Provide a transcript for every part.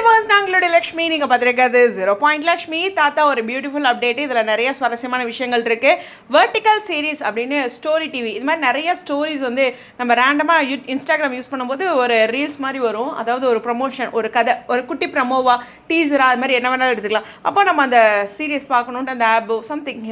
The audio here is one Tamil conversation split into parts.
வியூவர்ஸ், நாங்களுடைய லக்ஷ்மி. நீங்கள் பார்த்துருக்காது 0 பாயிண்ட் லக்ஷ்மி. தாத்தா ஒரு பியூட்டிஃபுல் அப்டேட். இதில் நிறைய சுவாரஸ்யமான விஷயங்கள் இருக்குது. வெர்டிக்கல் சீரீஸ் அப்படின்னு ஸ்டோரி டிவி, இது மாதிரி நிறைய ஸ்டோரிஸ் வந்து நம்ம ரேண்டமாக இன்ஸ்டாகிராம் யூஸ் பண்ணும்போது ஒரு ரீல்ஸ் மாதிரி வரும். அதாவது ஒரு ப்ரமோஷன், ஒரு கதை, ஒரு குட்டி ப்ரமோவா, டீசரா, அது மாதிரி என்ன வேணாலும் எடுத்துக்கலாம். அப்போ நம்ம அந்த சீரீஸ் பார்க்கணுன்ட்டு அந்த ஆப்போ சம்திங்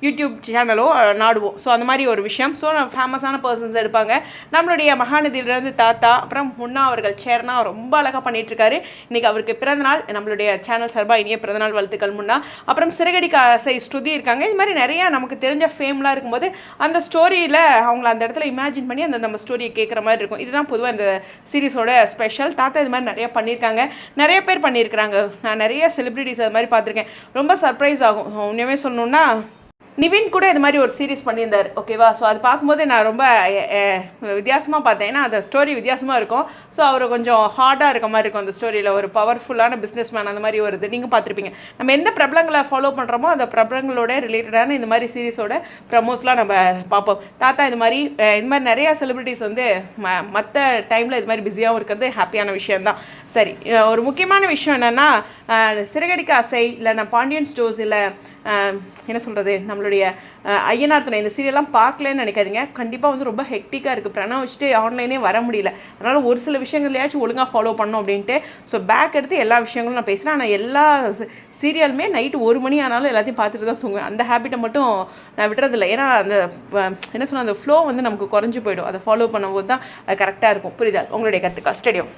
யூடியூப் சேனலோ நாடுவோம். ஸோ அந்த மாதிரி ஒரு விஷயம். ஸோ ஃபேமஸான பர்சன்ஸ் எடுப்பாங்க. நம்மளுடைய மகாநதியிலேருந்து தாத்தா, அப்புறம் முன்னா அவர்கள் சேர்னா ரொம்ப அழகாக பண்ணிகிட்ருக்காரு. இன்றைக்கி அவருக்கு பிறந்தநாள். நம்மளுடைய சேனல் சார்பாக இனிய பிறந்தநாள் வாழ்த்துக்கள் முன்னா. அப்புறம் சிறகடிக்க ஆசை ஸ்ருதி இருக்காங்க. இது மாதிரி நிறையா நமக்கு தெரிஞ்ச ஃபேம்லாம் இருக்கும்போது அந்த ஸ்டோரியில் அவங்கள அந்த இடத்துல இமேஜின் பண்ணி அந்த நம்ம ஸ்டோரியை கேட்குற மாதிரி இருக்கும். இதுதான் பொதுவாக இந்த சீரீஸோட ஸ்பெஷல். தாத்தா இது மாதிரி நிறையா பண்ணியிருக்காங்க, நிறைய பேர் பண்ணியிருக்கிறாங்க. நான் நிறைய செலிப்ரிட்டிஸ் அது மாதிரி பார்த்துருக்கேன். ரொம்ப சர்ப்ரைஸ் ஆகும். உண்மையுமே சொல்லணுன்னா நிவின் கூட இது மாதிரி ஒரு சீரீஸ் பண்ணியிருந்தார். ஓகேவா? ஸோ அது பார்க்கும்போது நான் ரொம்ப வித்தியாசமாக பார்த்தேன். ஏன்னா அந்த ஸ்டோரி வித்தியாசமாக இருக்கும். ஸோ அவர் கொஞ்சம் ஹார்டாக இருக்க மாதிரி இருக்கும் அந்த ஸ்டோரியில். ஒரு பவர்ஃபுல்லான பிஸ்னஸ் மேன் அந்த மாதிரி ஒரு இது நீங்கள் பார்த்துருப்பீங்க. நம்ம எந்த பிரபலங்களை ஃபாலோ பண்ணுறோமோ அந்த பிரபலங்களோட ரிலேட்டடான இந்த மாதிரி சீரீஸோட ப்ரமோஸ்லாம் நம்ம பார்ப்போம். தாத்தா இது மாதிரி நிறையா செலிப்ரிட்டிஸ் வந்து மற்ற டைமில் இது மாதிரி பிஸியாகவும் இருக்கிறது ஹாப்பியான விஷயந்தான். சரி, ஒரு முக்கியமான விஷயம் என்னென்னா, சிறகடிக்க ஆசை இல்லைன்னா பாண்டியன் ஸ்டோர்ஸ் இல்லை என்ன சொல்கிறது, நம்மளுடைய ஐயனார் துணை, இந்த சீரியல்லாம் பார்க்கலன்னு நினைக்காதீங்க. கண்டிப்பாக வந்து ரொம்ப ஹெக்டிக்காக இருக்குது. பிரணவ் வச்சுட்டு ஆன்லைனே வர முடியல. அதனால் ஒரு சில விஷயங்களையாச்சும் ஒழுங்காக ஃபாலோ பண்ணோம் அப்படின்ட்டு ஸோ பேக் எடுத்து எல்லா விஷயங்களும் நான் பேசுகிறேன். ஆனால் எல்லா சீரியலுமே நைட்டு 1 மணி ஆனாலும் எல்லாத்தையும் பார்த்துட்டு தான் தூங்குவேன். அந்த ஹேபிட்டை மட்டும் நான் விட்டுறதில்லை. ஏன்னா அந்த என்ன சொன்னால் அந்த ஃப்ளோ வந்து நமக்கு குறைஞ்சி போயிடும். அதை ஃபாலோ பண்ணும்போது தான் அது கரெக்டாக இருக்கும். புரியுதா? உங்களுடைய கருத்துக்கா ஸ்டேடியம்.